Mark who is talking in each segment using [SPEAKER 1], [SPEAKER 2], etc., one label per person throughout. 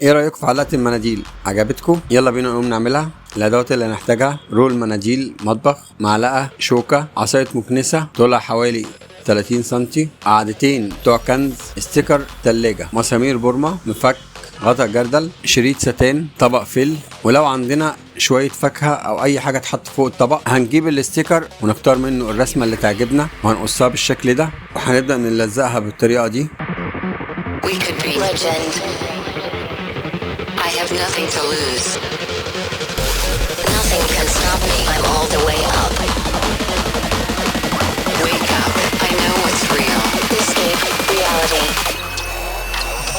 [SPEAKER 1] ايه رأيكم في حلقة المناديل؟ عجبتكم؟ يلا بينا نقوم نعملها. الادوات اللي هنحتاجها: رول مناديل مطبخ، معلقة، شوكة، عصاية مكنسة طولها حوالي 30 سنتي، قعدتين بتوع كنز، استيكر تلاجة، مسامير بورما، مفك، غطا جردل، شريط ستان، طبق فل، ولو عندنا شوية فاكهة او اي حاجة تحط فوق الطبق. هنجيب الاستيكر ونختار منه الرسمة اللي تعجبنا وهنقصها بالشكل ده، وهنبدأ نلزقها بالطريقة دي.
[SPEAKER 2] I have nothing to lose. Nothing can stop me. I'm all the way up. Wake up. I know what's real. Escape reality.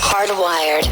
[SPEAKER 2] Hardwired.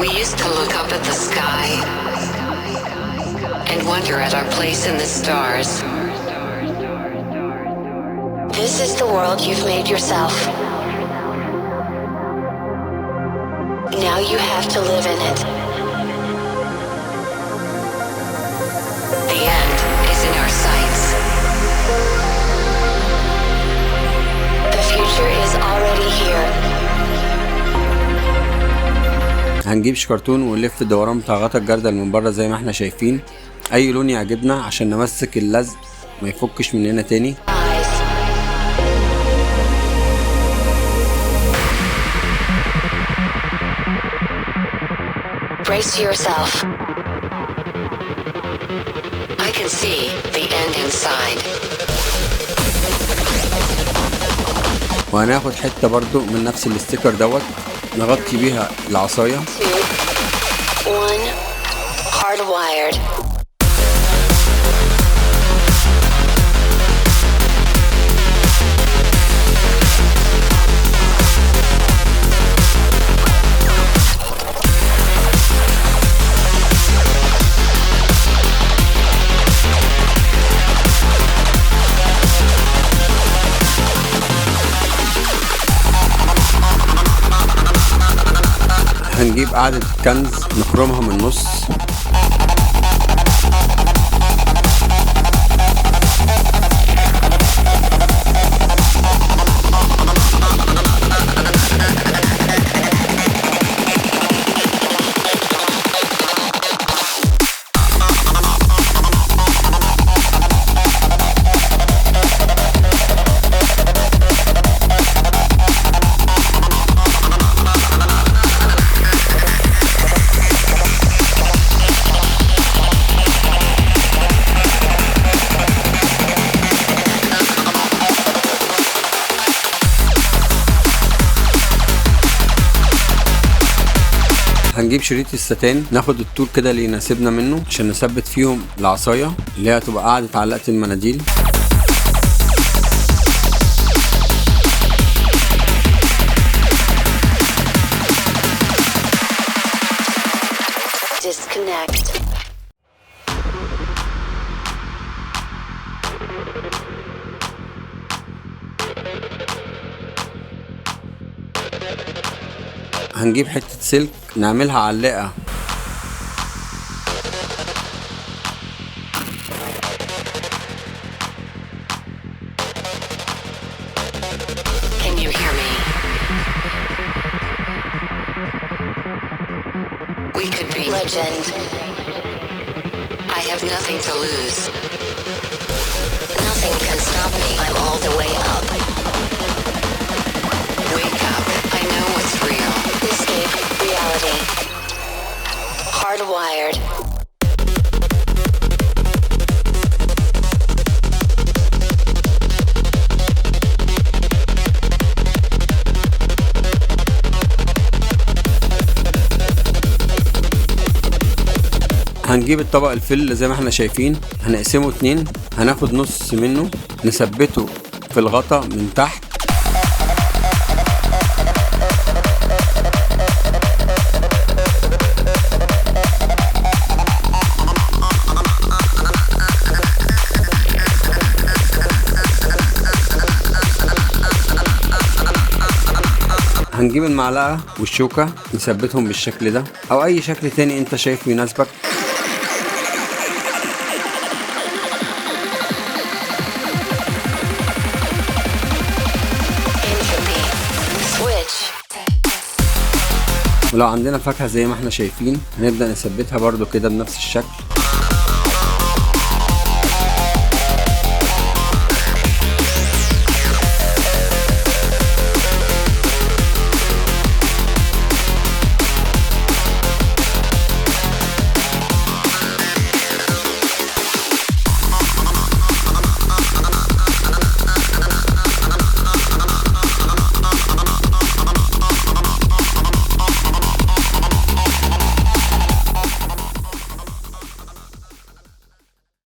[SPEAKER 2] We used to look up at the sky and wonder at our place in the stars. This is the world you've made yourself. Now you have to live in it. The end is in our sights. The future is already here.
[SPEAKER 1] هنجيب شكرتون ونلف الدوران بتاع غطا الجردل من بره زي ما احنا شايفين. اي لون يعجبنا عشان نمسك اللزق ما يفكش مننا تاني.
[SPEAKER 2] Brace yourself. I can see the end inside.
[SPEAKER 1] وهناخد حتة برضو من نفس الاستيكر دوت نغطي بيها العصاية.
[SPEAKER 2] 2, 1, hardwired.
[SPEAKER 1] هنجيب قاعدة كنز نخرمها من النص. هنجيب شريط الستان ناخد الطول كده اللي يناسبنا منه عشان نثبت فيهم العصاية اللي هي هتبقى قاعدة علقة المناديل.
[SPEAKER 2] Disconnect.
[SPEAKER 1] هنجيب حتة سلك نعملها علاقة
[SPEAKER 2] Can you hear me? We could be legend. I have nothing to lose. Nothing can stop me. I'm all the way up. Wake up. I know what's real. Escape reality. Hardwired.
[SPEAKER 1] هنجيب الطبق الفل زي ما احنا شايفين، هنقسمه 2، هناخد نص منه نثبته في الغطا من تحت، هنجيب المعلقة والشوكة نثبتهم بالشكل ده او اي شكل تاني انت شايفه يناسبك. ولو عندنا فاكهة زي ما احنا شايفين هنبدأ نثبتها برضو كده بنفس الشكل.